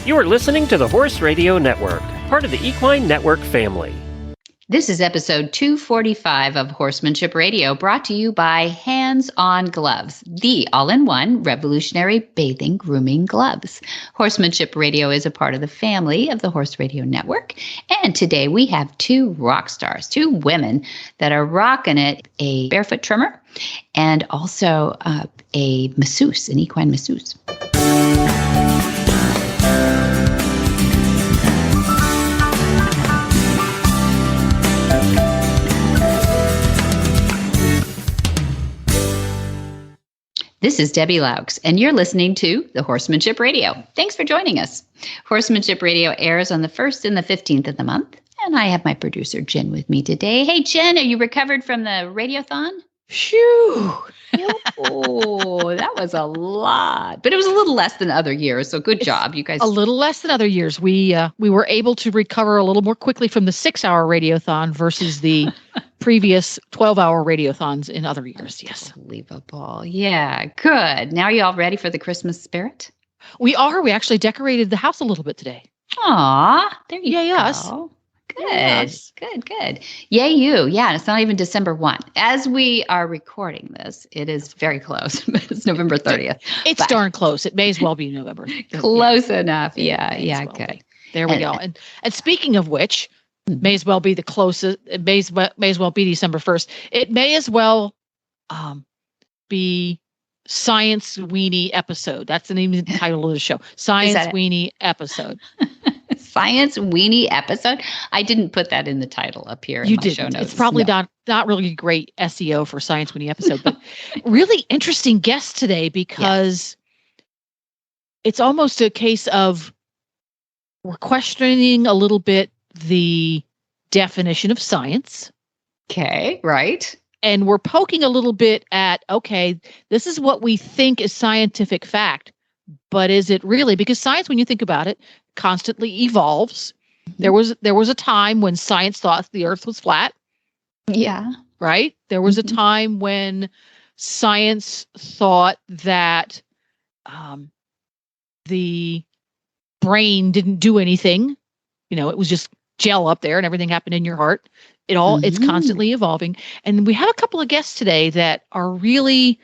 You are listening to the Horse Radio Network, part of the Equine Network family. This is episode 245 of Horsemanship Radio, brought to you by Hands On Gloves, the all-in-one revolutionary bathing grooming gloves. Horsemanship Radio is a part of the family of the Horse Radio Network, and today we have two rock stars, two women that are rocking it, a barefoot trimmer and also a masseuse, an equine masseuse. This is Debbie Laux, and you're listening to the Horsemanship Radio. Thanks for joining us. Horsemanship Radio airs on the 1st and the 15th of the month, and I have my producer, Jen, with me today. Hey, Jen, are you recovered from the Radiothon? Shoo! Oh, that was a lot, but it was a little less than other years, so good job, you guys. A little less than other years. We were able to recover a little more quickly from the 6-hour Radiothon versus the previous 12-hour Radiothons in other years. Yes. Unbelievable. Yeah, good. Now are you all ready for the Christmas spirit? We are. We actually decorated the house a little bit today. Aw, there you go. Yes. Good, yes. good. Yay, you. Yeah, and it's not even December 1. As we are recording this, it is very close. It's November 30th. It's darn close. It may as well be November. Close enough. Yeah, well good. Be. There we go. And speaking of which, may as well be the closest. It may as well be December 1st. It may as well be Science Weenie Episode. That's the name of the title of the show. Science Weenie Episode. Science Weenie Episode. I didn't put that in the title up here in my show notes. It's probably not really great SEO for Science Weenie Episode, but really interesting guest today because it's almost a case of we're questioning a little bit the definition of science. Okay, right. And we're poking a little bit at, okay, this is what we think is scientific fact, but is it really? Because science, when you think about it, constantly evolves. Mm-hmm. There was a time when science thought the earth was flat. Yeah. Right? There was a time when science thought that the brain didn't do anything. You know, it was just gel up there and everything happened in your heart. It's constantly evolving. And we have a couple of guests today that are really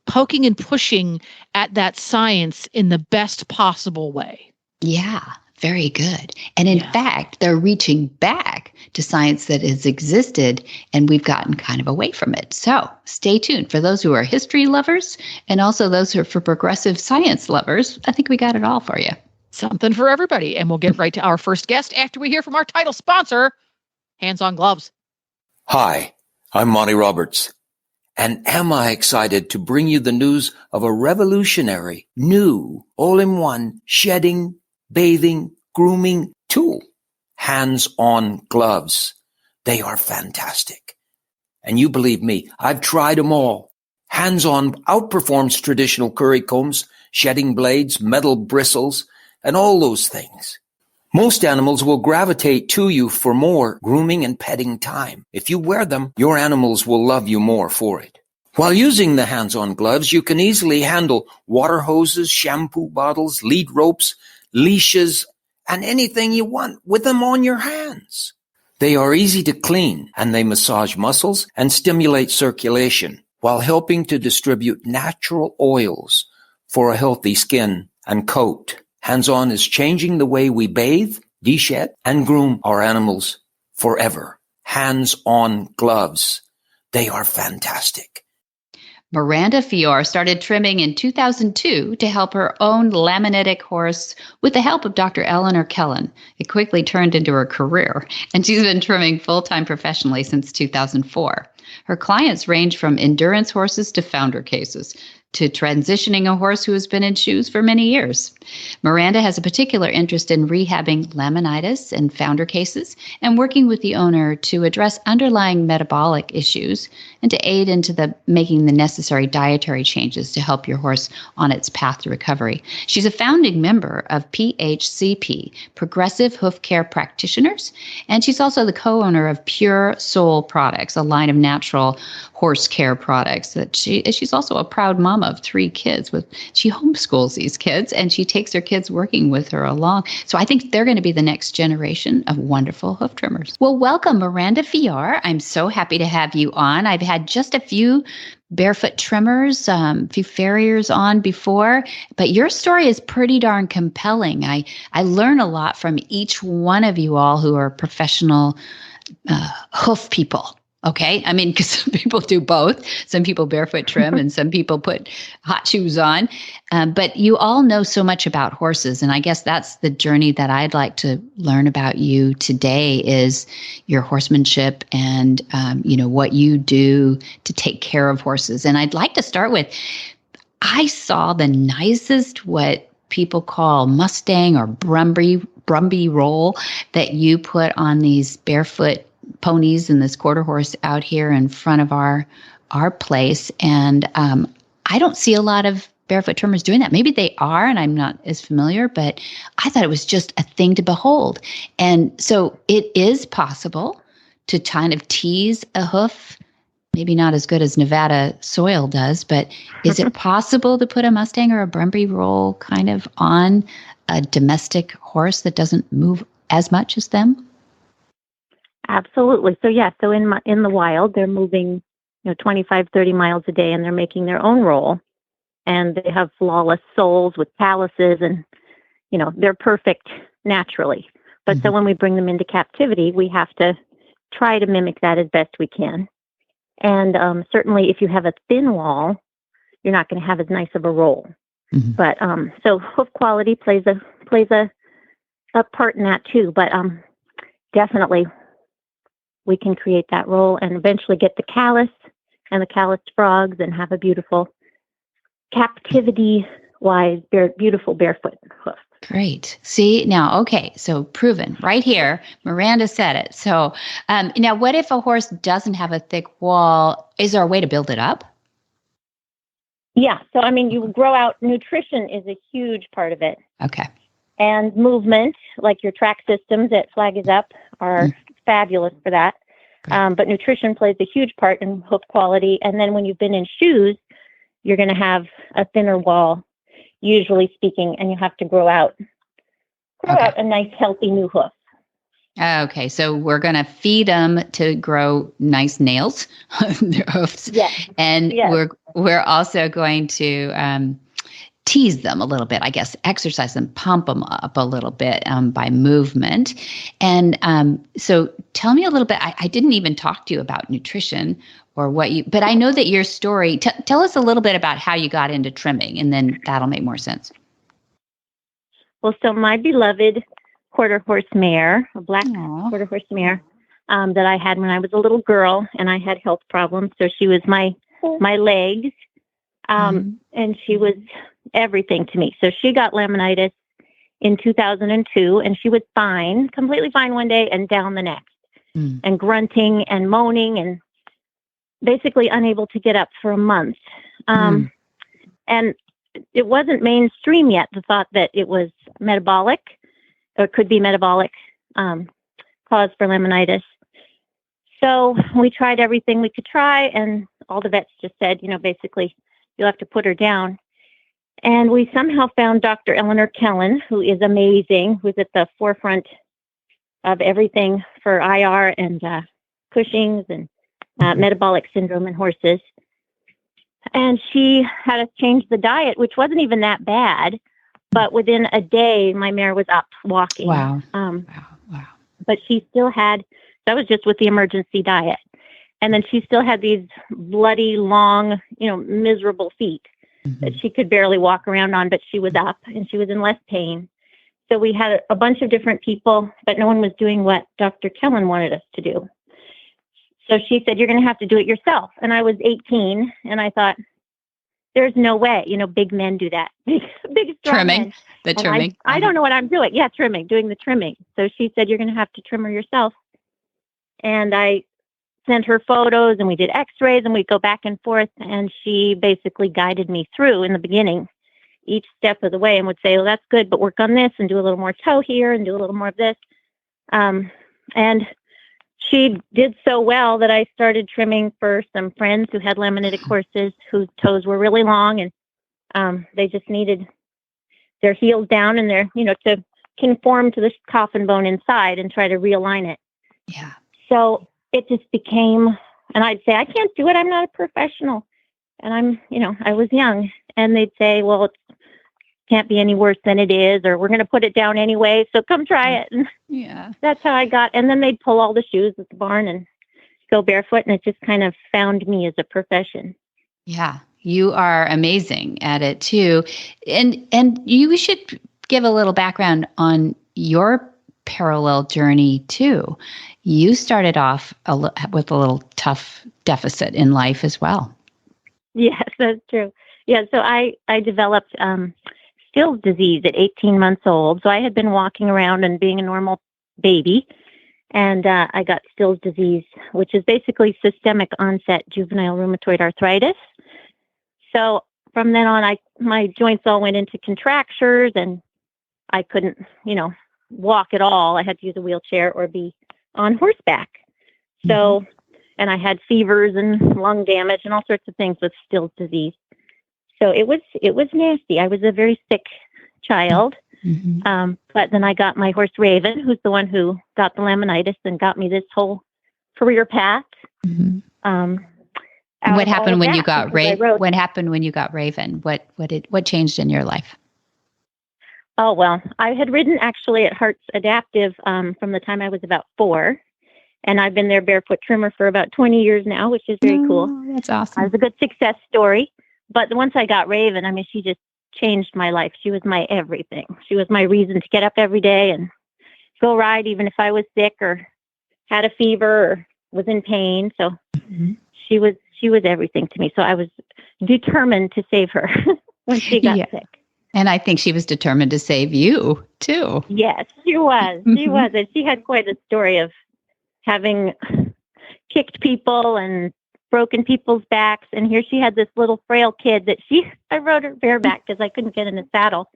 poking and pushing at that science in the best possible way. Yeah, very good. And in fact, they're reaching back to science that has existed and we've gotten kind of away from it. So stay tuned for those who are history lovers and also those who are for progressive science lovers. I think we got it all for you. Something for everybody. And we'll get right to our first guest after we hear from our title sponsor, Hands On Gloves. Hi, I'm Monty Roberts. And am I excited to bring you the news of a revolutionary, new, all-in-one shedding, bathing, grooming tool. Hands-on gloves. They are fantastic. And you believe me, I've tried them all. Hands-on outperforms traditional curry combs, shedding blades, metal bristles, and all those things. Most animals will gravitate to you for more grooming and petting time. If you wear them, your animals will love you more for it. While using the hands-on gloves, you can easily handle water hoses, shampoo bottles, lead ropes, leashes, and anything you want with them on your hands. They are easy to clean, and they massage muscles and stimulate circulation while helping to distribute natural oils for a healthy skin and coat. Hands-on is changing the way we bathe, deshed, and groom our animals forever. Hands-on gloves. They are fantastic. Miranda Fior started trimming in 2002 to help her own laminitic horse with the help of Dr. Eleanor Kellen. It quickly turned into her career, and she's been trimming full-time professionally since 2004. Her clients range from endurance horses to founder cases, to transitioning a horse who has been in shoes for many years. Miranda has a particular interest in rehabbing laminitis and founder cases and working with the owner to address underlying metabolic issues and to aid into making the necessary dietary changes to help your horse on its path to recovery. She's a founding member of PHCP, Progressive Hoof Care Practitioners, and she's also the co-owner of Pure Soul Products, a line of natural horse care products. That she's also a proud mama of 3 kids. She homeschools these kids, and she takes her kids working with her along. So I think they're going to be the next generation of wonderful hoof trimmers. Well, welcome, Miranda Fior. I'm so happy to have you on. I've had just a few barefoot trimmers, a few farriers on before, but your story is pretty darn compelling. I learn a lot from each one of you all who are professional hoof people. Okay. I mean, because some people do both. Some people barefoot trim and some people put hot shoes on. But you all know so much about horses. And I guess that's the journey that I'd like to learn about you today is your horsemanship and, what you do to take care of horses. And I'd like to start with, I saw the nicest, what people call Mustang or Brumby roll that you put on these barefoot ponies and this quarter horse out here in front of our place. And I don't see a lot of barefoot trimmers doing that. Maybe they are, and I'm not as familiar, but I thought it was just a thing to behold. And so it is possible to kind of tease a hoof, maybe not as good as Nevada soil does, but is it possible to put a Mustang or a Brumby roll kind of on a domestic horse that doesn't move as much as them? Absolutely. So in the wild, they're moving, 25, 30 miles a day, and they're making their own roll, and they have flawless soles with calluses, and they're perfect naturally. But so when we bring them into captivity, we have to try to mimic that as best we can. And certainly, if you have a thin wall, you're not going to have as nice of a roll. Mm-hmm. But so hoof quality plays a part in that too. But definitely, we can create that roll and eventually get the callus and the calloused frogs and have a beautiful captivity-wise, beautiful barefoot hoof. Great. See, now, okay, so proven right here. Miranda said it. So now what if a horse doesn't have a thick wall? Is there a way to build it up? Yeah. So, you grow out. Nutrition is a huge part of it. Okay. And movement, like your track systems at Flag Is Up, are fabulous for that. But nutrition plays a huge part in hoof quality. And then when you've been in shoes, you're going to have a thinner wall, usually speaking, and you have to grow out a nice, healthy new hoof. Okay, so we're going to feed them to grow nice nails, their hoofs. Yes. And we're also going to tease them a little bit, I guess, exercise them, pump them up a little bit by movement. And so tell me a little bit, I didn't even talk to you about nutrition or but I know that your story, tell us a little bit about how you got into trimming, and then that'll make more sense. Well, so my beloved quarter horse mare, a black quarter horse mare that I had when I was a little girl, and I had health problems. So she was my legs, and she was everything to me. So she got laminitis in 2002, and she was fine, completely fine one day and down the next, and grunting and moaning and basically unable to get up for a month. And it wasn't mainstream yet, the thought that it was metabolic, or could be metabolic cause for laminitis. So we tried everything we could try, and all the vets just said, basically, you'll have to put her down. And we somehow found Dr. Eleanor Kellen, who is amazing, who's at the forefront of everything for IR and Cushing's and metabolic syndrome in horses. And she had us change the diet, which wasn't even that bad. But within a day, my mare was up walking. Wow. Wow. But she still had, that was just with the emergency diet. And then she still had these bloody, long, miserable feet that she could barely walk around on, but she was up and she was in less pain. So we had a bunch of different people, but no one was doing what Dr. Kellen wanted us to do. So she said, you're going to have to do it yourself. And I was 18, and I thought, there's no way, big men do that. Big strong trimming, men. the trimming. I don't know what I'm doing. Yeah, doing the trimming. So she said, you're going to have to trim her yourself. And I sent her photos, and we did x-rays, and we'd go back and forth. And she basically guided me through in the beginning, each step of the way, and would say, well, that's good, but work on this and do a little more toe here and do a little more of this. And she did so well that I started trimming for some friends who had laminitic horses whose toes were really long, and they just needed their heels down and their, to conform to the coffin bone inside and try to realign it. Yeah. So it just became, and I'd say, I can't do it. I'm not a professional. And I was young, and they'd say, well, it can't be any worse than it is, or we're going to put it down anyway. So come try it. And Yeah. that's how I got, and then they'd pull all the shoes at the barn and go barefoot. And it just kind of found me as a profession. Yeah. You are amazing at it too. And you should give a little background on your parallel journey too. You started off with a little tough deficit in life as well. Yes, that's true. Yeah. So I developed, Still's disease at 18 months old. So I had been walking around and being a normal baby, and I got Still's disease, which is basically systemic onset juvenile rheumatoid arthritis. So from then on, my joints all went into contractures, and I couldn't, walk at all. I had to use a wheelchair or be on horseback. So, and I had fevers and lung damage and all sorts of things with Still's disease. So it was nasty. I was a very sick child. Mm-hmm. But then I got my horse Raven, who's the one who got the laminitis and got me this whole career path. Mm-hmm. What happened when you got Raven? What happened when you got Raven? What changed in your life? Oh, well, I had ridden actually at Hearts Adaptive from the time I was about 4. And I've been their barefoot trimmer for about 20 years now, which is very cool. That's awesome. It was a good success story. But once I got Raven, she just changed my life. She was my everything. She was my reason to get up every day and go ride, even if I was sick or had a fever or was in pain. So she was everything to me. So I was determined to save her when she got sick. And I think she was determined to save you too. Yes, she was. She was. And she had quite a story of having kicked people and broken people's backs. And here she had this little frail kid that I rode her bareback because I couldn't get in a saddle.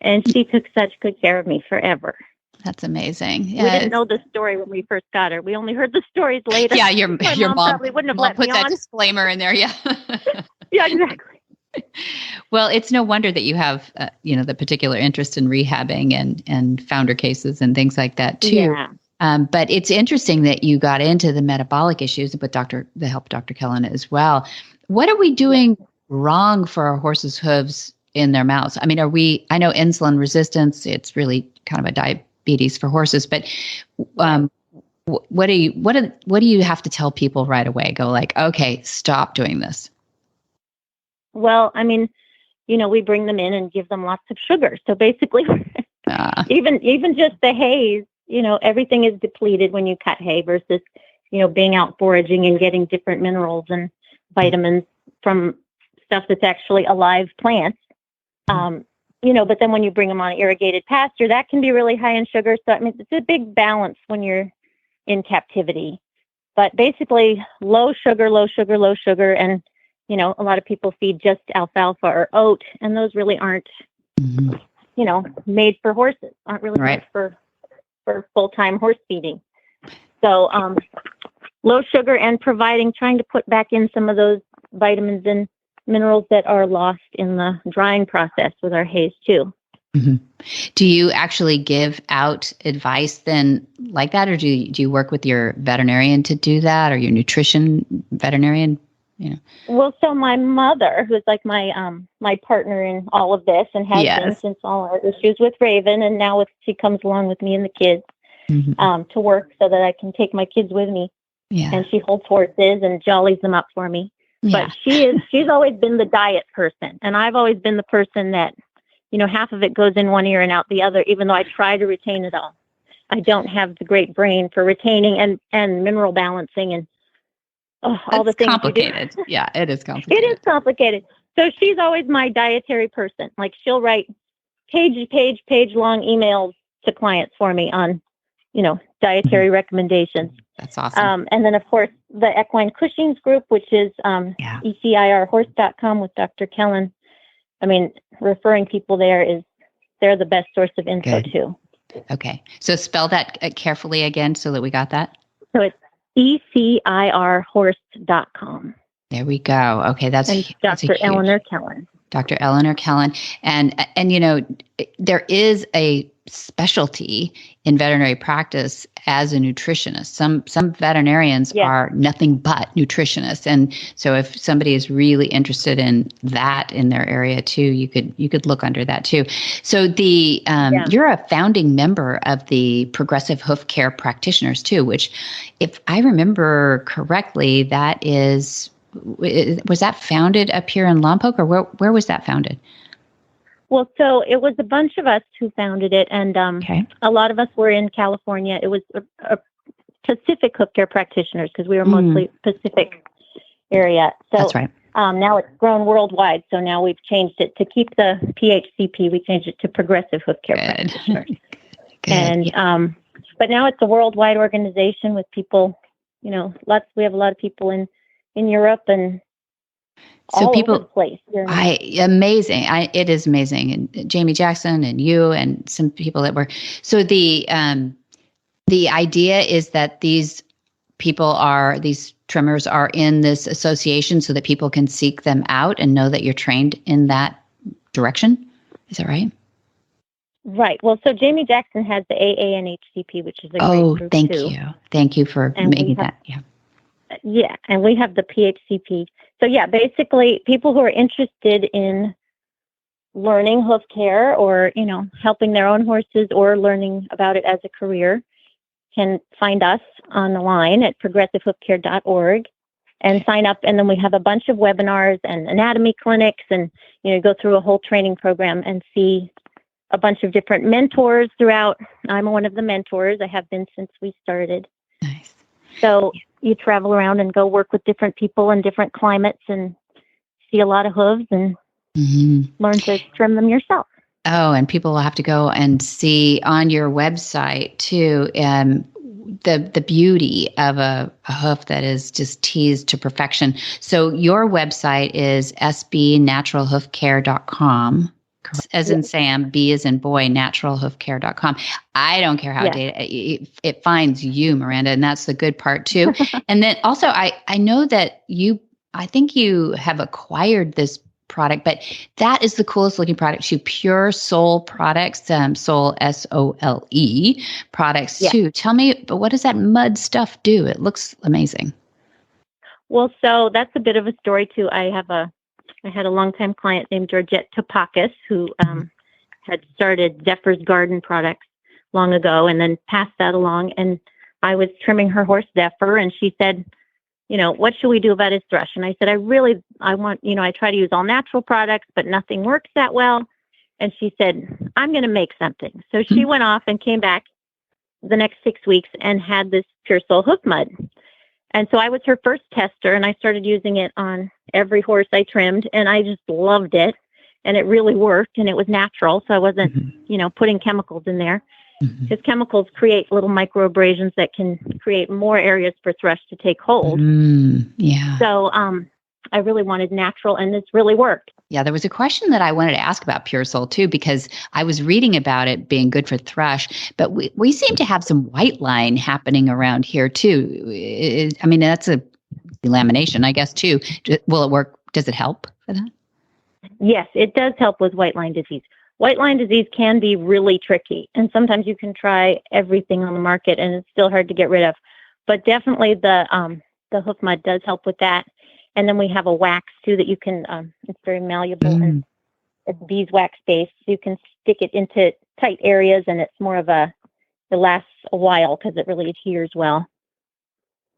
And she took such good care of me forever. That's amazing. We didn't know the story when we first got her. We only heard the stories later. Yeah, your mom probably wouldn't have let put me that on. disclaimer in there. Yeah. Yeah, exactly. Well, it's no wonder that you have, the particular interest in rehabbing and founder cases and things like that too. Yeah. But it's interesting that you got into the metabolic issues with the help of Dr. Kellen as well. What are we doing wrong for our horses' hooves in their mouths? I know insulin resistance, it's really kind of a diabetes for horses, but what do you have to tell people right away? Go like, okay, stop doing this. Well, we bring them in and give them lots of sugar. So basically, even just the hays, everything is depleted when you cut hay versus, being out foraging and getting different minerals and vitamins from stuff that's actually alive plants. But then when you bring them on irrigated pasture, that can be really high in sugar. So, it's a big balance when you're in captivity. But basically, low sugar. And a lot of people feed just alfalfa or oat, and those really aren't, made for horses, aren't really meant for full-time horse feeding. So low sugar and trying to put back in some of those vitamins and minerals that are lost in the drying process with our hays too. Mm-hmm. Do you actually give out advice then like that, or do you work with your veterinarian to do that, or your nutrition veterinarian? Well, so my mother, who's like my partner in all of this and has been since all our issues with Raven, and now she comes along with me and the kids to work so that I can take my kids with me. Yeah. And she holds horses and jollies them up for me. Yeah. But she's always been the diet person, and I've always been the person that, half of it goes in one ear and out the other, even though I try to retain it all. I don't have the great brain for retaining and mineral balancing and all the things. Complicated. Yeah, it is complicated. It is complicated. So she's always my dietary person. Like, she'll write page long emails to clients for me on, dietary recommendations. That's awesome. And then of course the Equine Cushing's group, which is ECIRhorse.com with Dr. Kellen. Referring people they're the best source of info too. Okay. So spell that carefully again so that we got that. So it's ecirhorse.com. There we go. Okay, that's Dr. Eleanor Kellen. Dr. Eleanor Kellen. And there is a specialty in veterinary practice as a nutritionist. Some veterinarians are nothing but nutritionists. And so if somebody is really interested in that in their area too, you could look under that too. So you're a founding member of the Progressive Hoof Care Practitioners too, which, if I remember correctly, was that founded up here in Lompoc, or where was that founded? Well, so it was a bunch of us who founded it, and a lot of us were in California. It was a Pacific Hoof Care Practitioners because we were mostly Pacific area. So that's right. Now it's grown worldwide. So now we've changed it to keep the PHCP. We changed it to Progressive Hoof Care Practitioners. Good. And but now it's a worldwide organization with people. We have a lot of people in Europe and all over the place. Amazing. It is amazing. And Jamie Jackson and you and some people that were. So the idea is that these trimmers are in this association so that people can seek them out and know that you're trained in that direction. Is that right? Right. Well, so Jamie Jackson has the AANHCP, which is a great group thank too. you. Thank you for making that. Yeah. Yeah, and we have the PHCP. So yeah, basically people who are interested in learning hoof care or, helping their own horses or learning about it as a career can find us on the line at progressivehoofcare.org and sign up. And then we have a bunch of webinars and anatomy clinics and, go through a whole training program and see a bunch of different mentors throughout. I'm one of the mentors. I have been since we started. Nice. So you travel around and go work with different people in different climates and see a lot of hooves and learn to trim them yourself. Oh, and people will have to go and see on your website too, the beauty of a hoof that is just teased to perfection. So your website is sbnaturalhoofcare.com. As in Sam, B as in boy, naturalhoofcare.com. I don't care how it finds you, Miranda, and that's the good part too. And then also, I know that I think you have acquired this product, but that is the coolest looking product too. Pure Sole products, Sole SOLE products too. Tell me, what does that mud stuff do? It looks amazing. Well, so that's a bit of a story too. I had a longtime client named Georgette Topakis who had started Zephyr's Garden Products long ago and then passed that along. And I was trimming her horse Zephyr, and she said, what should we do about his thrush? And I said, I want, I try to use all natural products, but nothing works that well. And she said, I'm going to make something. So she went off and came back the next 6 weeks and had this Pure Sole hoof mud. And so I was her first tester, and I started using it on every horse I trimmed, and I just loved it, and it really worked, and it was natural, so I wasn't, putting chemicals in there, because chemicals create little micro abrasions that can create more areas for thrush to take hold. So I really wanted natural, and this really worked. Yeah, there was a question that I wanted to ask about Pure Sole too, because I was reading about it being good for thrush, but we seem to have some white line happening around here too. That's a delamination, I guess, too. Will it work? Does it help for that? Yes, it does help with white line disease. White line disease can be really tricky, and sometimes you can try everything on the market, and it's still hard to get rid of. But definitely the hoof mud does help with that. And then we have a wax too that you can, it's very malleable and it's beeswax based. So you can stick it into tight areas, and it's more of it lasts a while because it really adheres well.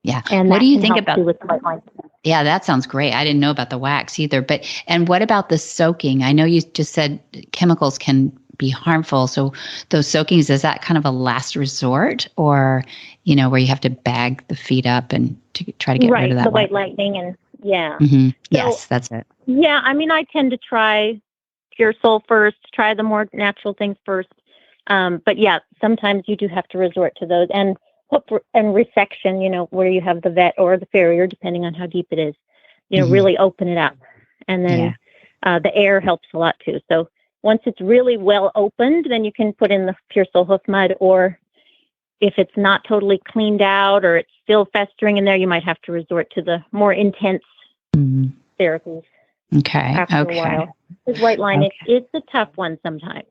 Yeah. And what do you think about with white line? Yeah, that sounds great. I didn't know about the wax either. And what about the soaking? I know you just said chemicals can be harmful. So those soakings, is that kind of a last resort, or, where you have to bag the feet up and to try to get rid of that? The white lightning and yes, that's it. Yeah, I tend to try Pure Sole first, try the more natural things first. But yeah, sometimes you do have to resort to those. And hoof and resection, where you have the vet or the farrier, depending on how deep it is, really open it up. And then the air helps a lot too. So once it's really well opened, then you can put in the Pure Sole hoof mud, or if it's not totally cleaned out or it's still festering in there, you might have to resort to the more intense therapies. Okay. After a while. Because white line, it's a tough one sometimes.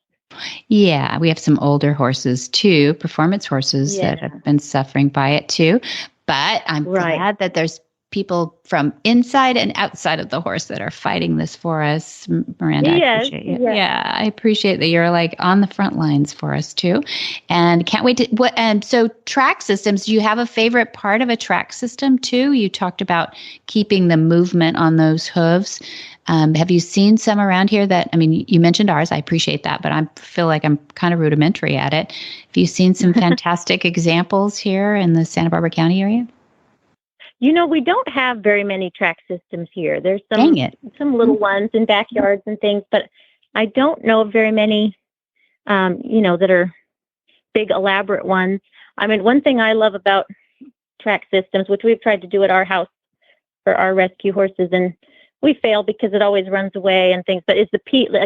Yeah, we have some older horses too, performance horses that have been suffering by it too. But I'm glad that there's people from inside and outside of the horse that are fighting this for us. Miranda, I appreciate you. Yeah, I appreciate that you're like on the front lines for us too. And can't wait to so track systems, do you have a favorite part of a track system too? You talked about keeping the movement on those hooves. Have you seen some around here that, I mean, you mentioned ours, I appreciate that, but I feel like I'm kind of rudimentary at it. Have you seen some fantastic examples here in the Santa Barbara County area? You know, we don't have very many track systems here. There's some little ones in backyards and things, but I don't know of very many, that are big, elaborate ones. I mean, one thing I love about track systems, which we've tried to do at our house for our rescue horses, and we fail because it always runs away and things, but it's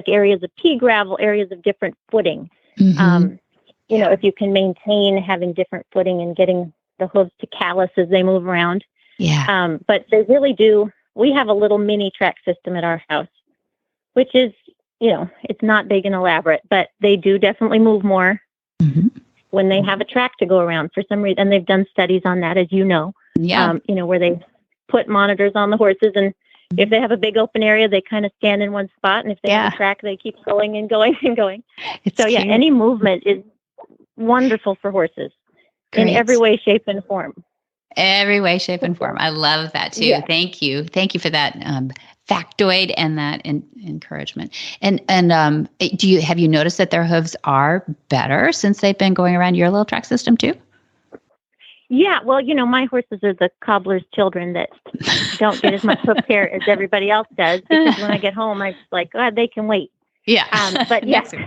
areas of pea gravel, areas of different footing. If you can maintain having different footing and getting the hooves to callus as they move around. Yeah. But they really do. We have a little mini track system at our house, which is, it's not big and elaborate, but they do definitely move more when they have a track to go around for some reason. And they've done studies on that, as you know. Yeah. Where they put monitors on the horses, and if they have a big open area, they kind of stand in one spot. And if they have a track, they keep going and going and going. So cute. Any movement is wonderful for horses. Great. In every way, shape, and form. Every way, shape, and form. I love that too. Yeah. Thank you. Thank you for that factoid and that encouragement. And have you noticed that their hooves are better since they've been going around your little track system too? Yeah, well, my horses are the cobbler's children that don't get as much hoof care as everybody else does, because when I get home, I'm like, God, they can wait. Yeah. But yes, it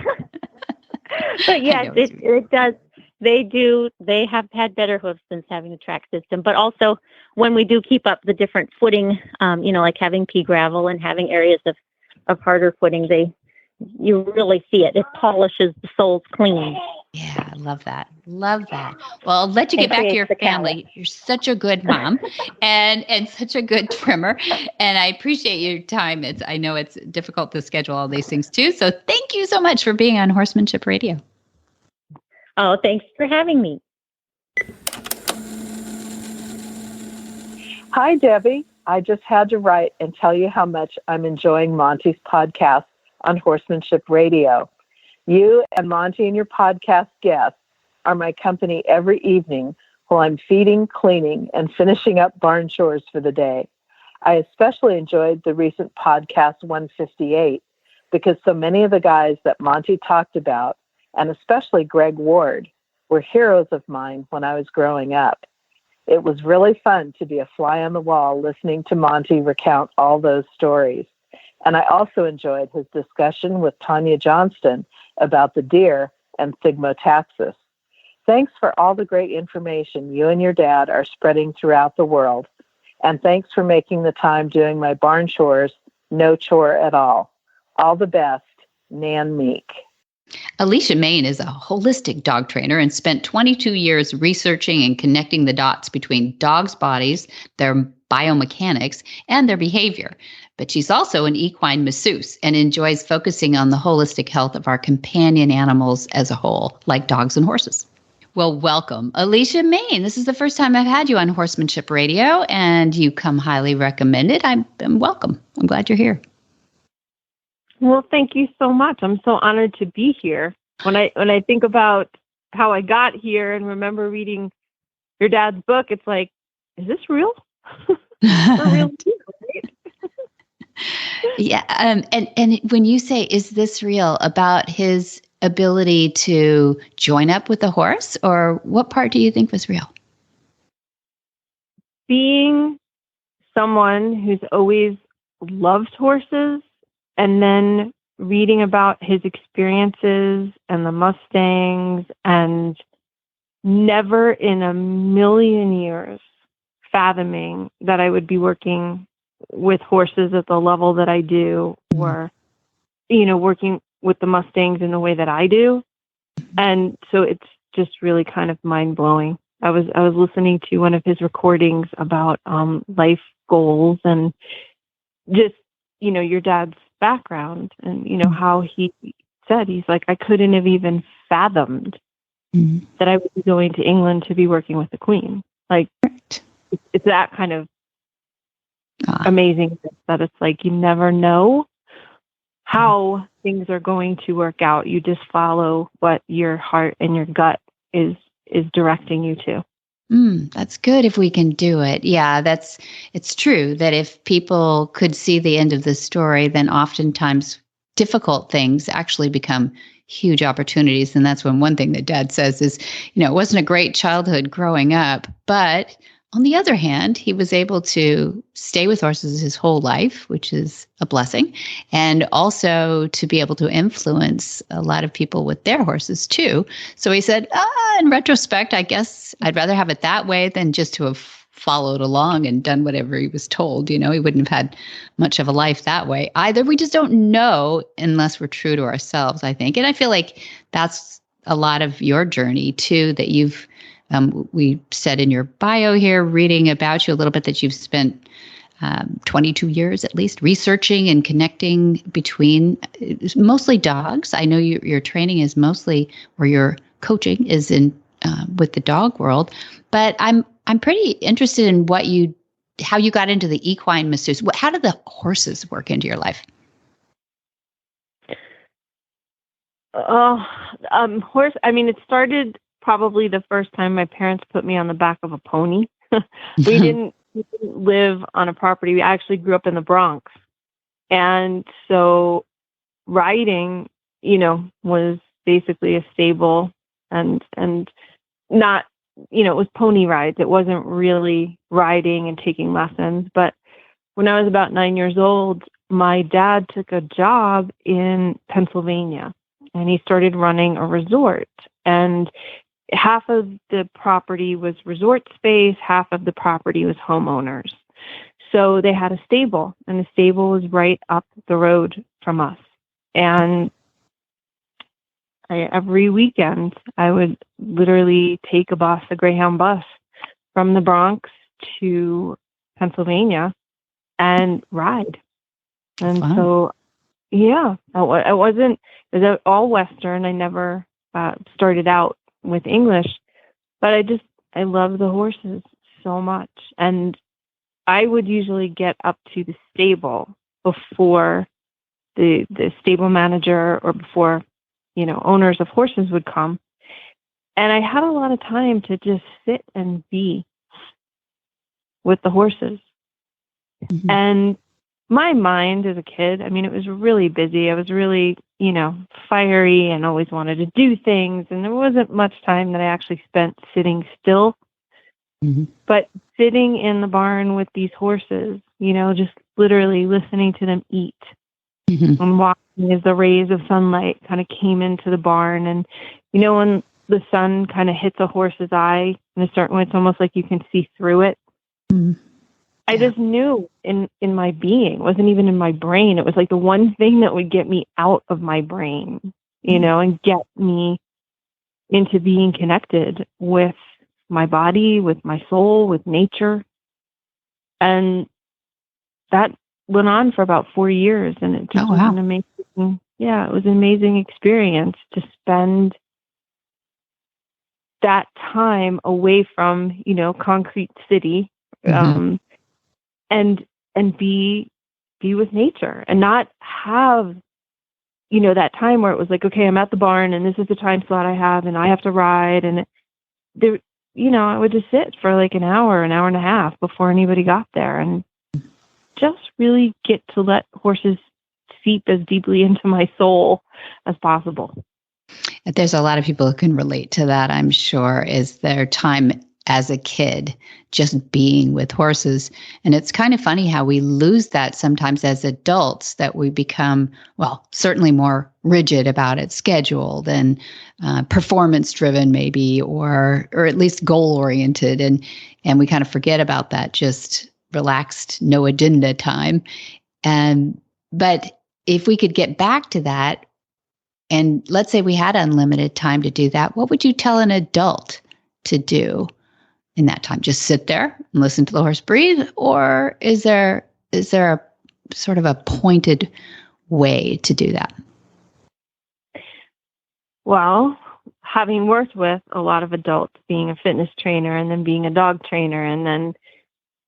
does. They do. They have had better hooves since having a track system. But also, when we do keep up the different footing, like having pea gravel and having areas of harder footing, you really see it. It polishes the soles clean. Yeah, I love that. Love that. Well, I'll let you get back to your family. You're such a good mom and such a good trimmer. And I appreciate your time. I know it's difficult to schedule all these things too. So thank you so much for being on Horsemanship Radio. Oh, thanks for having me. Hi, Debbie. I just had to write and tell you how much I'm enjoying Monty's podcast on Horsemanship Radio. You and Monty and your podcast guests are my company every evening while I'm feeding, cleaning, and finishing up barn chores for the day. I especially enjoyed the recent podcast 158 because so many of the guys that Monty talked about, and especially Greg Ward, were heroes of mine when I was growing up. It was really fun to be a fly on the wall listening to Monty recount all those stories. And I also enjoyed his discussion with Tanya Johnston about the deer and thigmotaxis. Thanks for all the great information you and your dad are spreading throughout the world. And thanks for making the time doing my barn chores no chore at all. All the best, Nan Meek. Allecia Maine is a holistic dog trainer and spent 22 years researching and connecting the dots between dogs' bodies, their biomechanics, and their behavior. But she's also an equine masseuse and enjoys focusing on the holistic health of our companion animals as a whole, like dogs and horses. Well, welcome, Allecia Maine. This is the first time I've had you on Horsemanship Radio, and you come highly recommended. I'm welcome. I'm glad you're here. Well, thank you so much. I'm so honored to be here. When I think about how I got here and remember reading your dad's book, it's like, is this real? For real? Right? Yeah. And when you say, is this real, about his ability to join up with the horse, or what part do you think was real? Being someone who's always loved horses, and then reading about his experiences and the Mustangs, and never in a million years fathoming that I would be working with horses at the level that I do, or, working with the Mustangs in the way that I do. And so just really kind of mind blowing. I was listening to one of his recordings about life goals and just, your dad's background and, how he said, he's like, I couldn't have even fathomed that I would be going to England to be working with the Queen. Like, it's that kind of amazing that it's like, you never know how things are going to work out. You just follow what your heart and your gut is directing you to. That's good if we can do it. Yeah, it's true that if people could see the end of the story, then oftentimes difficult things actually become huge opportunities. And that's when one thing that Dad says is, it wasn't a great childhood growing up, but on the other hand, he was able to stay with horses his whole life, which is a blessing, and also to be able to influence a lot of people with their horses too. So he said, in retrospect, I guess I'd rather have it that way than just to have followed along and done whatever he was told. He wouldn't have had much of a life that way either. We just don't know unless we're true to ourselves, I think. And I feel like that's a lot of your journey too, that you've we said in your bio here, reading about you a little bit, that you've spent 22 years at least researching and connecting between mostly dogs. I know your training is mostly, or your coaching is in with the dog world, but I'm pretty interested in how you got into the equine masseuse. How did the horses work into your life? It started probably the first time my parents put me on the back of a pony. We didn't live on a property. We actually grew up in the Bronx. And so riding, was basically a stable and not, it was pony rides. It wasn't really riding and taking lessons. But when I was about 9 years old, my dad took a job in Pennsylvania and he started running a resort. And half of the property was resort space, half of the property was homeowners. So they had a stable, and the stable was right up the road from us. And every weekend, I would literally take a Greyhound bus from the Bronx to Pennsylvania and ride. And so, yeah, it was all Western. I never started out with English, but I love the horses so much. And I would usually get up to the stable before the stable manager or before, owners of horses would come. And I had a lot of time to just sit and be with the horses. Mm-hmm. And my mind as a kid, it was really busy. I was really, fiery and always wanted to do things. And there wasn't much time that I actually spent sitting still. Mm-hmm. But sitting in the barn with these horses, just literally listening to them eat and watching as the rays of sunlight kind of came into the barn. And, when the sun kind of hits a horse's eye in a certain way, it's almost like you can see through it. Mm-hmm. I just knew in my being, it wasn't even in my brain. It was like the one thing that would get me out of my brain, and get me into being connected with my body, with my soul, with nature. And that went on for about 4 years. And it just was an amazing, it was an amazing experience to spend that time away from, concrete city, and be with nature and not have, that time where it was like, okay, I'm at the barn and this is the time slot I have and I have to ride. And there, I would just sit for like an hour and a half before anybody got there and just really get to let horses seep as deeply into my soul as possible. There's a lot of people who can relate to that, I'm sure, is their time as a kid, just being with horses. And it's kind of funny how we lose that sometimes as adults, that we become, certainly more rigid about it, scheduled and performance driven maybe, or at least goal oriented. And we kind of forget about that just relaxed, no agenda time. But if we could get back to that And let's say we had unlimited time to do that. What would you tell an adult to do in that time? Just sit there and listen to the horse breathe? Or is there a sort of a pointed way to do that? Well, having worked with a lot of adults, being a fitness trainer and then being a dog trainer and then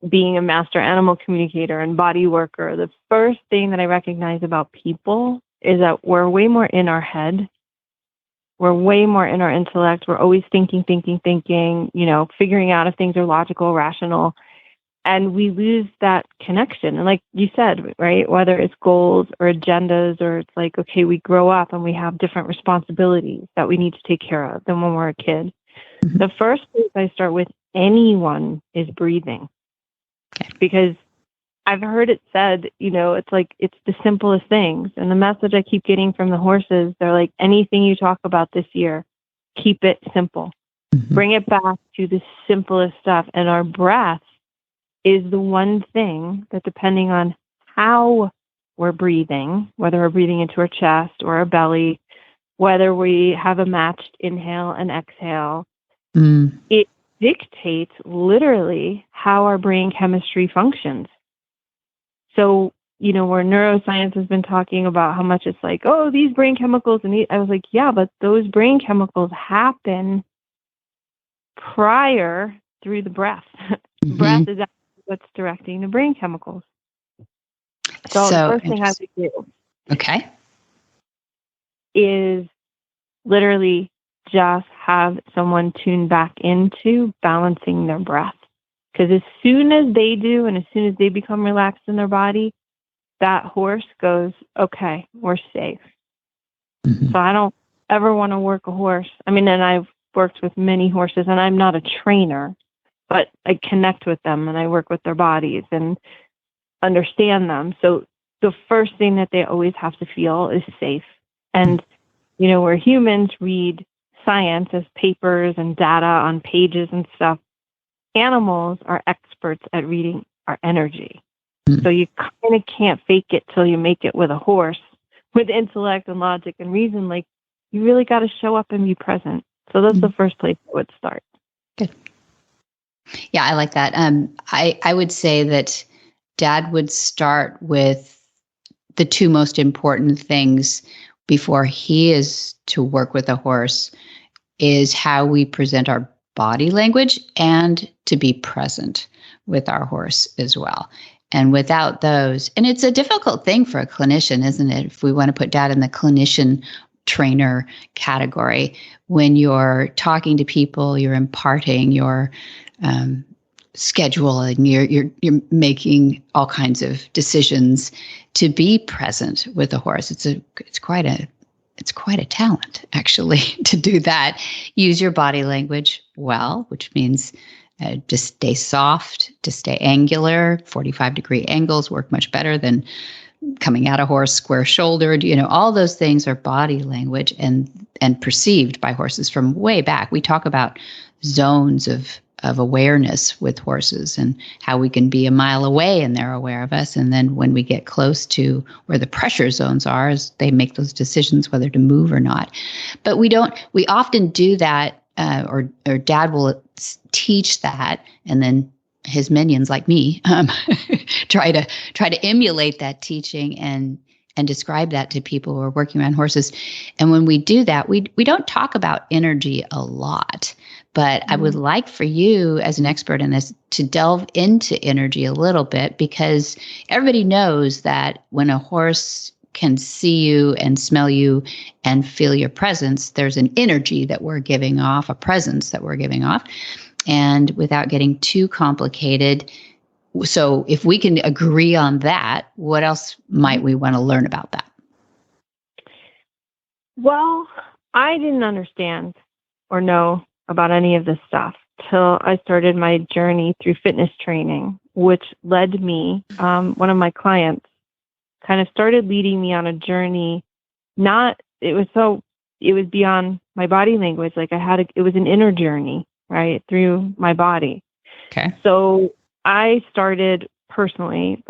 being a master animal communicator and body worker, the first thing that I recognize about people is that we're way more in our head. We're way more in our intellect. We're always thinking, figuring out if things are logical, rational. And we lose that connection. And like you said, right, whether it's goals or agendas, or it's like, okay, we grow up and we have different responsibilities that we need to take care of than when we're a kid. Mm-hmm. The first place I start with anyone is breathing. Okay. Because I've heard it said, it's like, it's the simplest things. And the message I keep getting from the horses, they're like, anything you talk about this year, keep it simple. Mm-hmm. Bring it back to the simplest stuff. And our breath is the one thing that, depending on how we're breathing, whether we're breathing into our chest or our belly, whether we have a matched inhale and exhale, it dictates literally how our brain chemistry functions. So, where neuroscience has been talking about how much it's like, oh, these brain chemicals, and I was like, yeah, but those brain chemicals happen prior through the breath. Mm-hmm. Breath is what's directing the brain chemicals. So the first thing I would do, is literally just have someone tune back into balancing their breath. Because as soon as they do, and as soon as they become relaxed in their body, that horse goes, okay, we're safe. Mm-hmm. So I don't ever want to work a horse. I mean, and I've worked with many horses, and I'm not a trainer, but I connect with them and I work with their bodies and understand them. So the first thing that they always have to feel is safe. And, where humans read science as papers and data on pages and stuff, animals are experts at reading our energy. Mm-hmm. So you kind of can't fake it till you make it with a horse, with intellect and logic and reason. Like, you really got to show up and be present. So that's the first place I would start. Good. Yeah, I like that. I would say that Dad would start with the two most important things before he is to work with a horse is how we present our body language and to be present with our horse as well. And without those, and it's a difficult thing for a clinician, isn't it? If we want to put Dad in the clinician trainer category, when you're talking to people, you're imparting your schedule, and you're making all kinds of decisions to be present with the horse. It's quite a talent, actually, to do that. Use your body language well, which means just stay soft, to stay angular. 45-degree angles work much better than coming at a horse square-shouldered. All those things are body language and perceived by horses from way back. We talk about zones of awareness with horses and how we can be a mile away and they're aware of us. And then when we get close to where the pressure zones are, as they make those decisions whether to move or not. But we often do that, or Dad will teach that, and then his minions like me try to emulate that teaching and describe that to people who are working around horses. And when we do that, we don't talk about energy a lot, but I would like for you as an expert in this to delve into energy a little bit, because everybody knows that when a horse can see you and smell you and feel your presence, there's an energy that we're giving off, a presence that we're giving off. And without getting too complicated, so if we can agree on that, what else might we want to learn about that? Well, I didn't understand or know about any of this stuff till I started my journey through fitness training, which led me, one of my clients kind of started leading me on a journey. It was beyond my body language. Like it was an inner journey, right, through my body. Okay. So I started personally,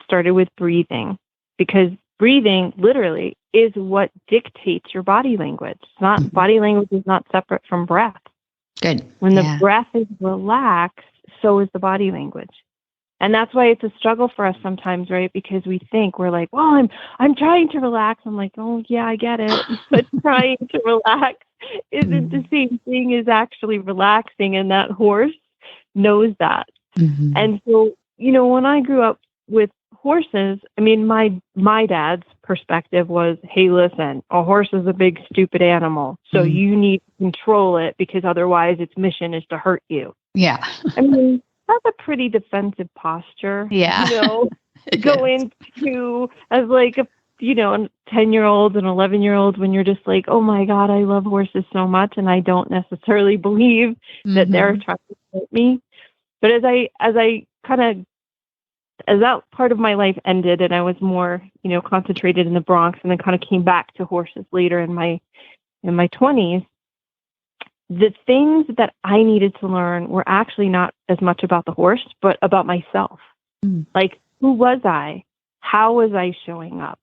started with breathing, because breathing literally is what dictates your body language. It's not body language is not separate from breath. Good. When the breath is relaxed, so is the body language. And that's why it's a struggle for us sometimes, right? Because we think we're like, well, I'm trying to relax. I'm like, oh yeah, I get it. But trying to relax isn't the same thing as actually relaxing. And that horse knows that. And so, you know, when I grew up with horses, I mean, my dad's perspective was, hey, listen, a horse is a big, stupid animal. So you need to control it because otherwise its mission is to hurt you. Yeah. I mean, that's a pretty defensive posture. Yeah. You know, go into as like a, you know, a 10-year-old and 11-year-old when you're just like, oh my God, I love horses so much. And I don't necessarily believe that they're trying to hurt me. But as that part of my life ended and I was more, you know, concentrated in the Bronx and then kind of came back to horses later in my 20s, the things that I needed to learn were actually not as much about the horse, but about myself. Like, who was I? How was I showing up?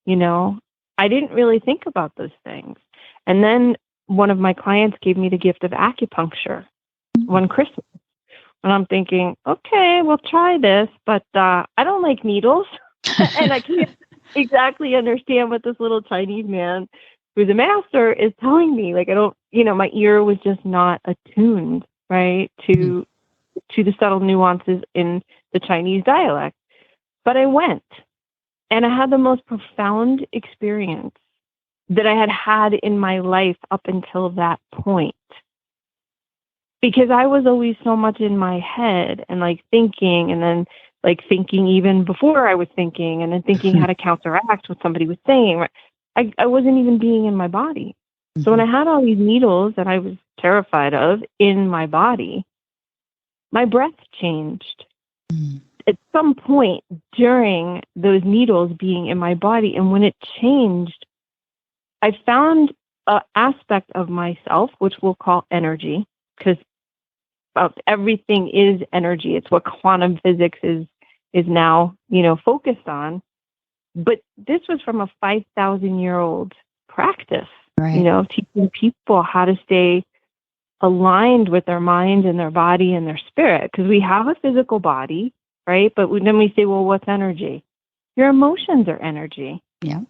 You know, I didn't really think about those things. And then one of my clients gave me the gift of acupuncture one Christmas. And I'm thinking, okay, we'll try this, but I don't like needles. And I can't exactly understand what this little Chinese man who's a master is telling me. Like, I don't, you know, my ear was just not attuned, right, to the subtle nuances in the Chinese dialect. But I went, and I had the most profound experience that I had had in my life up until that point. Because I was always so much in my head and like thinking, and then like thinking even before I was thinking, and then thinking how to counteract what somebody was saying. I wasn't even being in my body. So when I had all these needles that I was terrified of in my body, my breath changed. At some point during those needles being in my body, and when it changed, I found an aspect of myself, which we'll call energy, because everything is energy. It's what quantum physics is now, you know, focused on. But this was from a 5,000-year-old practice, you know, teaching people how to stay aligned with their mind and their body and their spirit. Because we have a physical body, right? But then we say, well, what's energy? Your emotions are energy. Yeah.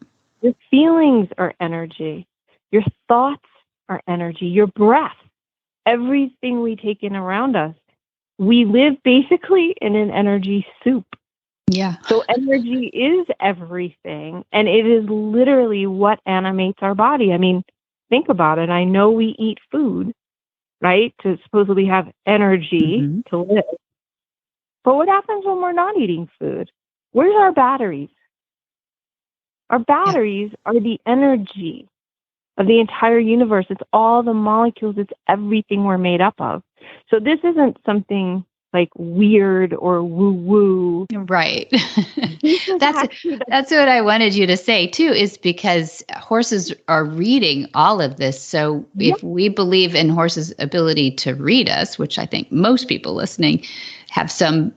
Your feelings are energy. Your thoughts are energy. Your breath. Everything we take in around us, we live basically in an energy soup. Yeah. So energy is everything, and it is literally what animates our body. I mean, think about it. I know we eat food, right, to supposedly have energy to live. But what happens when we're not eating food? Where's our batteries? Our batteries are the energy of the entire universe. It's all the molecules. It's everything we're made up of. So this isn't something like weird or woo-woo. Right. That's what I wanted you to say too, is because horses are reading all of this. So if we believe in horses' ability to read us, which I think most people listening have some,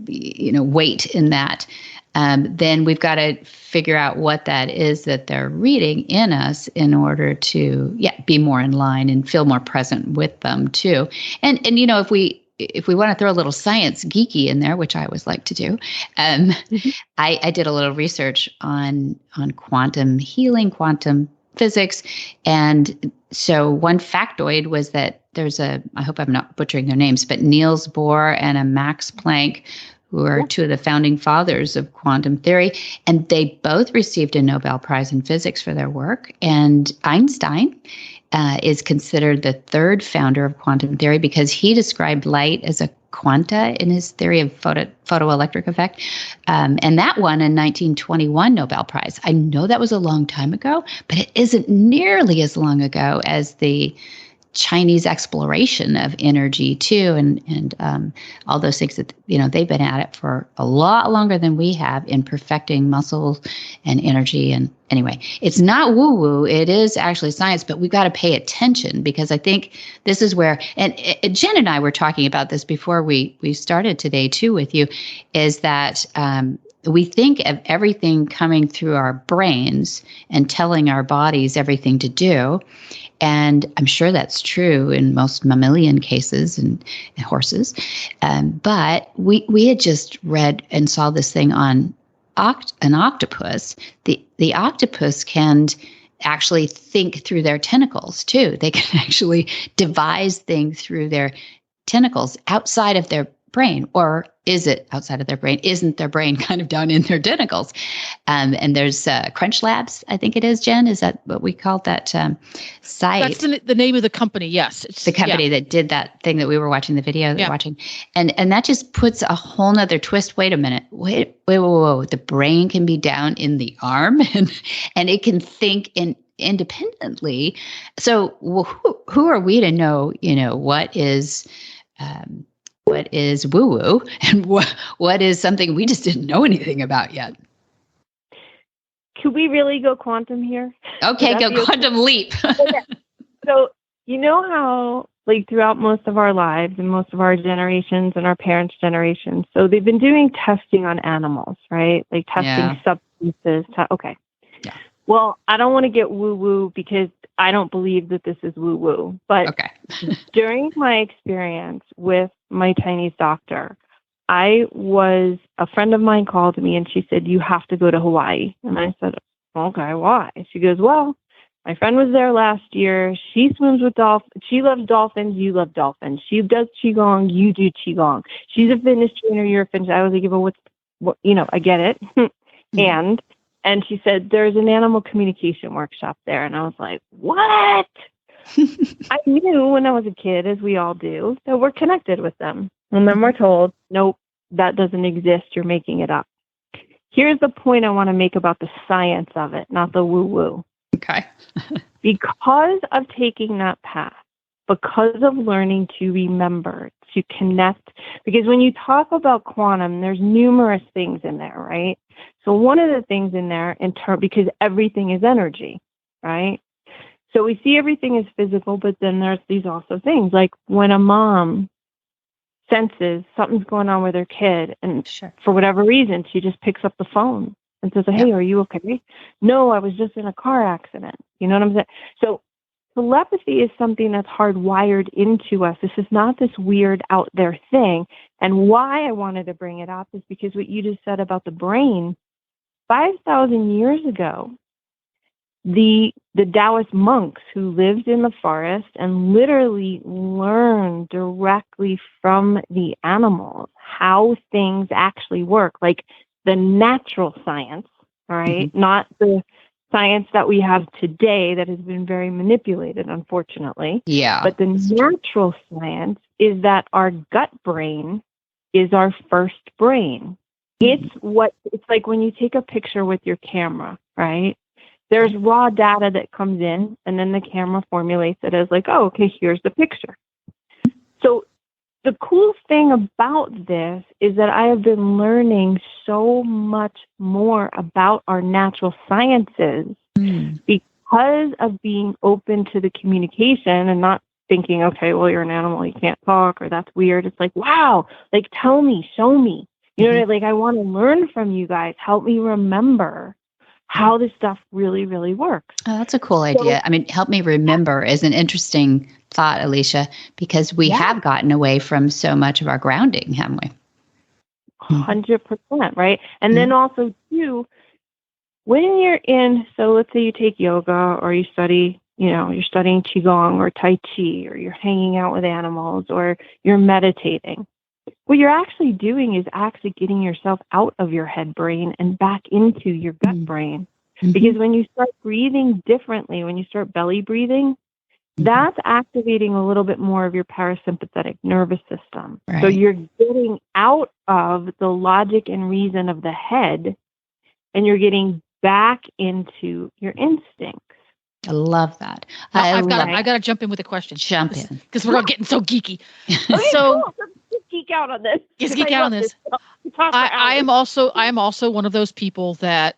weight in that, then we've got to figure out what that is that they're reading in us in order to, be more in line and feel more present with them too. And if we want to throw a little science geeky in there, which I always like to do, I did a little research on quantum healing, quantum physics. And so one factoid was that there's I hope I'm not butchering their names, but Niels Bohr and a Max Planck, who are two of the founding fathers of quantum theory, and they both received a Nobel Prize in physics for their work. And Einstein is considered the third founder of quantum theory because he described light as a quanta in his theory of photoelectric effect. And that won a 1921 Nobel Prize. I know that was a long time ago, but it isn't nearly as long ago as the Chinese exploration of energy too, and all those things that they've been at it for a lot longer than we have in perfecting muscles and energy. And anyway, it's not woo-woo; it is actually science. But we've got to pay attention because I think this is where. And Jen and I were talking about this before we started today too with you, is that we think of everything coming through our brains and telling our bodies everything to do. And I'm sure that's true in most mammalian cases and horses. But we had just read and saw this thing on an octopus. The octopus can actually think through their tentacles too. They can actually devise things through their tentacles outside of their brain. Or is it outside of their brain? Isn't their brain kind of down in their tentacles? And there's Crunch Labs, I think it is, Jen. Is that what we call that site? That's the name of the company, yes. It's the company that did that thing that we were watching, the video that we're watching. And that just puts a whole nother twist. Wait a minute. Wait. The brain can be down in the arm and it can think independently. So who are we to know, what is woo-woo and what is something we just didn't know anything about yet? Could we really go quantum here? Okay, go quantum leap. Okay. So you know how, like, throughout most of our lives and most of our generations and our parents' generations, so they've been doing testing on animals, right? Like testing substances. Okay. Yeah. Well, I don't want to get woo-woo because I don't believe that this is woo-woo. But during my experience with my Chinese doctor, a friend of mine called me and she said, you have to go to Hawaii. And I said, okay, why? She goes, well, my friend was there last year. She swims with dolphins. She loves dolphins. You love dolphins. She does Qigong. You do Qigong. She's a fitness trainer. You're a fitness. I was like, well, what, I get it. And she said, there's an animal communication workshop there. And I was like, what? I knew when I was a kid, as we all do, that we're connected with them. And then we're told, nope, that doesn't exist. You're making it up. Here's the point I want to make about the science of it, not the woo-woo. Okay. Because of taking that path, because of learning to remember, to connect, because when you talk about quantum, there's numerous things in there, right? So one of the things in there, because everything is energy, right? So we see everything as physical, but then there's these also things like when a mom senses something's going on with her kid, and for whatever reason, she just picks up the phone and says, hey, are you okay? No, I was just in a car accident. You know what I'm saying? So telepathy is something that's hardwired into us. This is not this weird out there thing. And why I wanted to bring it up is because what you just said about the brain, 5,000 years ago, the Taoist monks who lived in the forest and literally learned directly from the animals how things actually work, like the natural science, all right, not the science that we have today that has been very manipulated, unfortunately. Yeah. But the natural science is that our gut brain is our first brain. It's like when you take a picture with your camera, right? There's raw data that comes in, and then the camera formulates it as like, oh, okay, here's the picture. So the cool thing about this is that I have been learning so much more about our natural sciences because of being open to the communication and not thinking, okay, well, you're an animal, you can't talk, or that's weird. It's like, wow, like, tell me, show me. You know, like, I want to learn from you guys. Help me remember how this stuff really, really works. Oh, that's a cool idea. I mean, help me remember is an interesting thought, Allecia, because we have gotten away from so much of our grounding, haven't we? 100%, right? And then also, too, when you're so let's say you take yoga or you study, you're studying Qigong or Tai Chi, or you're hanging out with animals, or you're meditating. What you're actually doing is actually getting yourself out of your head brain and back into your gut brain. Because when you start breathing differently, when you start belly breathing, that's activating a little bit more of your parasympathetic nervous system. Right. So you're getting out of the logic and reason of the head, and you're getting back into your instincts. I love that. I've got to jump in with a question. Jump in. Because we're all getting so geeky. Okay, so cool. Let's geek out on this. Let's geek out on this. I am also one of those people that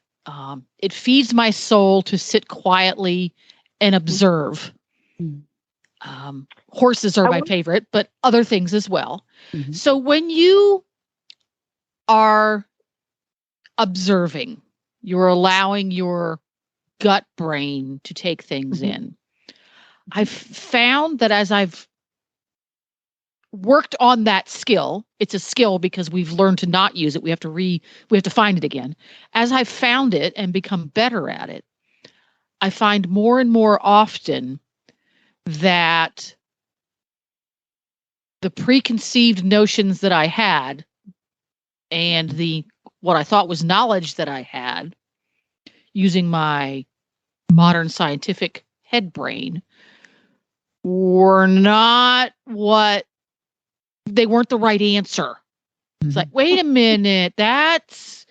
it feeds my soul to sit quietly and observe. Horses are my favorite, but other things as well. So when you are observing. You're allowing your gut brain to take things in. I've found that as I've worked on that skill, it's a skill because we've learned to not use it. We have to find it again. As I've found it and become better at it, I find more and more often that the preconceived notions that I had and what I thought was knowledge that I had using my modern scientific head brain were not they weren't the right answer. It's like, wait a minute, that's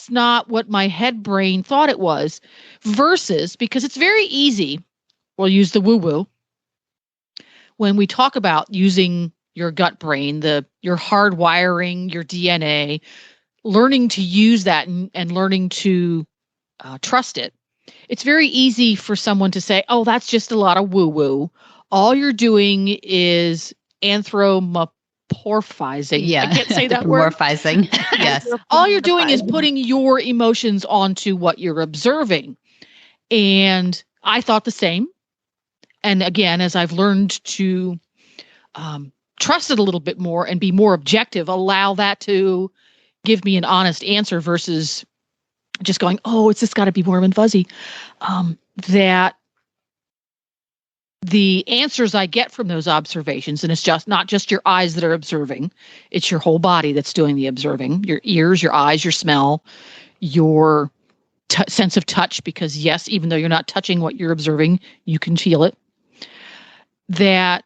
not what my head brain thought it was. Versus, because it's very easy, we'll use the woo-woo, when we talk about using your gut brain, your hardwiring, your DNA, learning to use that and learning to trust it. It's very easy for someone to say, oh, that's just a lot of woo-woo. All you're doing is anthropomorphizing. Yeah. I can't say that word. Morphizing. Yes. All you're doing is putting your emotions onto what you're observing. And I thought the same. And again, as I've learned to trust it a little bit more and be more objective, allow that to give me an honest answer versus just going, oh, it's just got to be warm and fuzzy. That the answers I get from those observations, and it's just not just your eyes that are observing, it's your whole body that's doing the observing, your ears, your eyes, your smell, your sense of touch, because yes, even though you're not touching what you're observing, you can feel it. That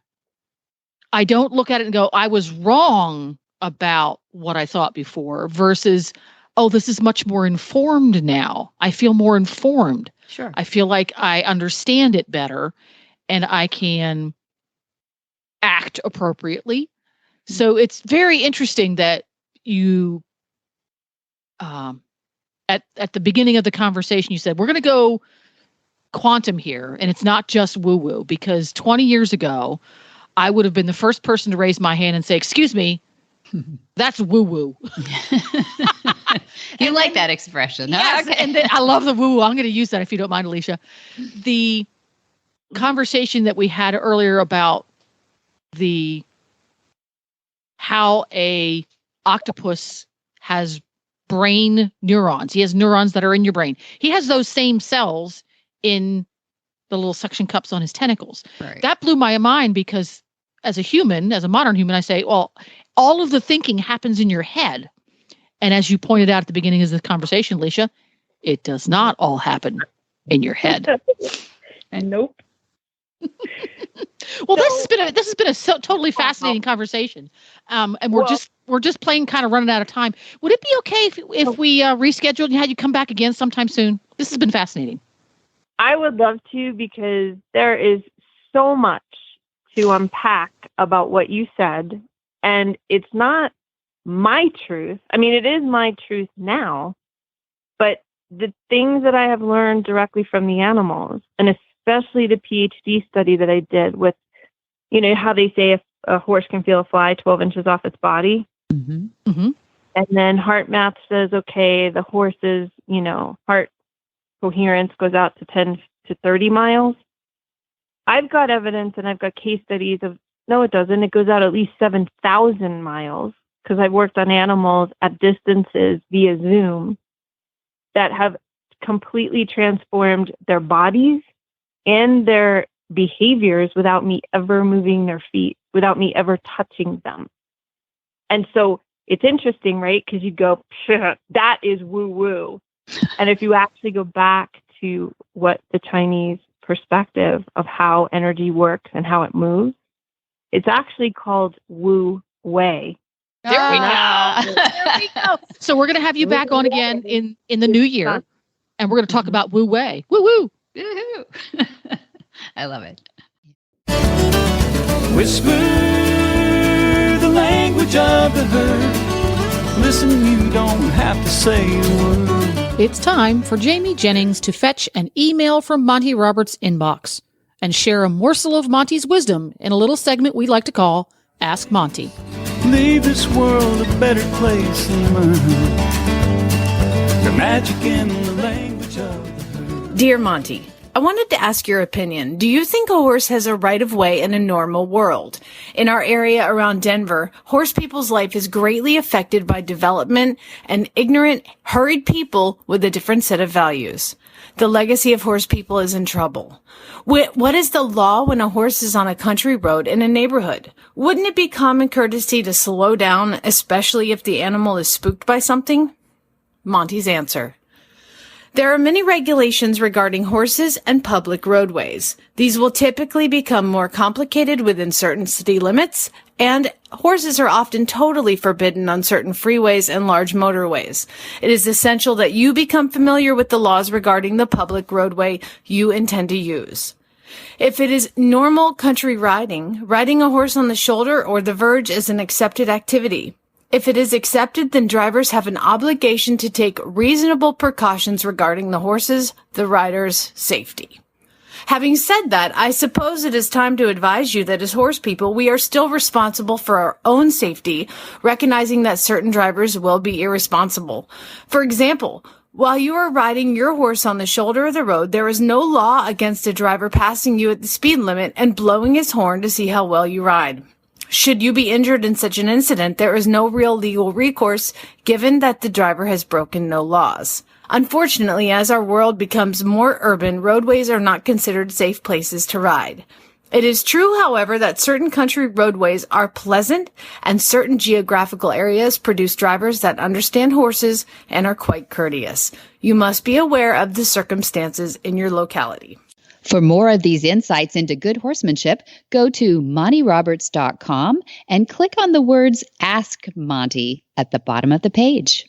I don't look at it and go, I was wrong about what I thought before versus, oh, this is much more informed now. I feel more informed. Sure. I feel like I understand it better and I can act appropriately. So it's very interesting that you, at the beginning of the conversation, you said, we're going to go quantum here. And it's not just woo-woo, because 20 years ago, I would have been the first person to raise my hand and say, excuse me, that's woo-woo. You like that expression. Yes, Okay. and then I love the woo-woo. I'm going to use that if you don't mind, Allecia. The conversation that we had earlier about how a octopus has brain neurons. He has neurons that are in your brain. He has those same cells in the little suction cups on his tentacles. Right. That blew my mind because as a human, as a modern human, I say, well, all of the thinking happens in your head. And as you pointed out at the beginning of the conversation, Allecia, it does not all happen in your head. Nope. Well, this has been a totally fascinating conversation, and we're just playing kind of running out of time. Would it be okay if we rescheduled and had you come back again sometime soon? This has been fascinating. I would love to, because there is so much to unpack about what you said, and it's not my truth. I mean, it is my truth now, but the things that I have learned directly from the animals, and especially the PhD study that I did with, how they say if a horse can feel a fly 12 inches off its body. Mm-hmm. Mm-hmm. And then HeartMath says, okay, the horse's, heart coherence goes out to 10 to 30 miles. I've got evidence and I've got case studies of, no, it doesn't. It goes out at least 7,000 miles, because I've worked on animals at distances via Zoom that have completely transformed their bodies and their behaviors without me ever moving their feet, without me ever touching them. And so it's interesting, right? Because you go, that is woo-woo. And if you actually go back to what the Chinese perspective of how energy works and how it moves, it's actually called Wu Wei. There we go. There we go. So we're going to have you back on again in the new year, and we're going to talk about Wu Wei. Woo woo. Woo-hoo. I love it. Whisper the language of the herd. Listen, you don't have to say a word. It's time for Jamie Jennings to fetch an email from Monty Roberts' inbox and share a morsel of Monty's wisdom in a little segment we like to call Ask Monty. Leave this world a better place than mine. their magic in the language of the herd. Dear Monty, I wanted to ask your opinion. Do you think a horse has a right of way in a normal world? In our area around Denver, horse people's life is greatly affected by development and ignorant, hurried people with a different set of values. The legacy of horse people is in trouble. What is the law when a horse is on a country road in a neighborhood? Wouldn't it be common courtesy to slow down, especially if the animal is spooked by something? Monty's answer. There are many regulations regarding horses and public roadways. These will typically become more complicated within certain city limits, and horses are often totally forbidden on certain freeways and large motorways. It is essential that you become familiar with the laws regarding the public roadway you intend to use. If it is normal country riding, riding a horse on the shoulder or the verge is an accepted activity. If it is accepted, then drivers have an obligation to take reasonable precautions regarding the horses, the riders' safety. Having said that, I suppose it is time to advise you that as horse people, we are still responsible for our own safety, recognizing that certain drivers will be irresponsible. For example, while you are riding your horse on the shoulder of the road, there is no law against a driver passing you at the speed limit and blowing his horn to see how well you ride. Should you be injured in such an incident, there is no real legal recourse given that the driver has broken no laws. Unfortunately, as our world becomes more urban, roadways are not considered safe places to ride. It is true, however, that certain country roadways are pleasant and certain geographical areas produce drivers that understand horses and are quite courteous. You must be aware of the circumstances in your locality. For more of these insights into good horsemanship, go to montyroberts.com and click on the words Ask Monty at the bottom of the page.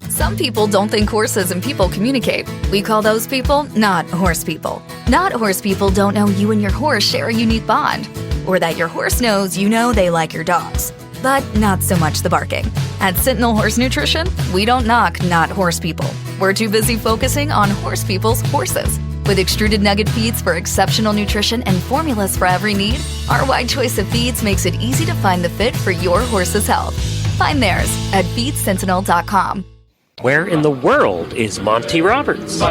Some people don't think horses and people communicate. We call those people not horse people. Not horse people don't know you and your horse share a unique bond, or that your horse knows you know they like your dogs. But not so much the barking. At Sentinel Horse Nutrition, we don't knock not horse people. We're too busy focusing on horse people's horses. With extruded nugget feeds for exceptional nutrition and formulas for every need, our wide choice of feeds makes it easy to find the fit for your horse's health. Find theirs at feedsentinel.com. Where in the world is Monty Roberts?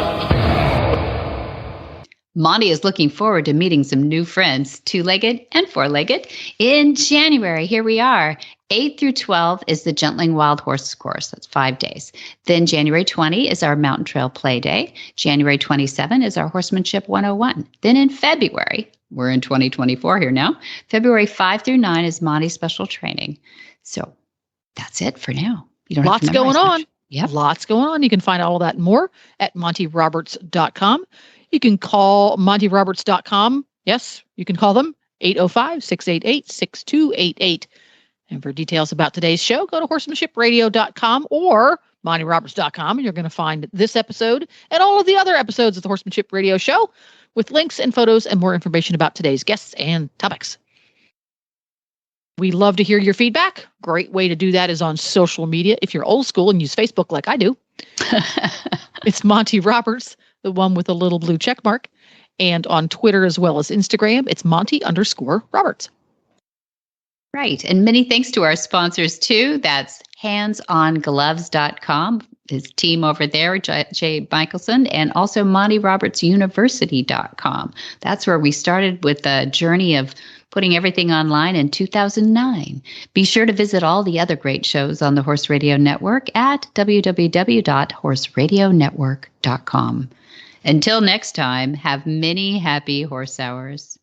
Monty is looking forward to meeting some new friends, two-legged and four-legged, in January. Here we are. 8 through 12 is the Gentling Wild Horse course. That's 5 days. Then January 20 is our Mountain Trail Play Day. January 27 is our Horsemanship 101. Then in February, we're in 2024 here now, February 5 through 9 is Monty's special training. So that's it for now. You don't Lots have to going on. much. Yep. Lots going on. You can find all of that and more at montyroberts.com. You can call montyroberts.com. Yes, you can call them 805-688-6288. And for details about today's show, go to horsemanshipradio.com or montyroberts.com, and you're going to find this episode and all of the other episodes of the Horsemanship Radio Show with links and photos and more information about today's guests and topics. We love to hear your feedback. Great way to do that is on social media. If you're old school and use Facebook like I do, it's Monty Roberts, the one with a little blue check mark. And on Twitter as well as Instagram, it's Monty_Roberts. Right. And many thanks to our sponsors, too. That's handsongloves.com, his team over there, Jay Michelson, and also MontyRobertsUniversity.com. That's where we started with the journey of putting everything online in 2009. Be sure to visit all the other great shows on the Horse Radio Network at www.horseradionetwork.com. Until next time, have many happy horse hours.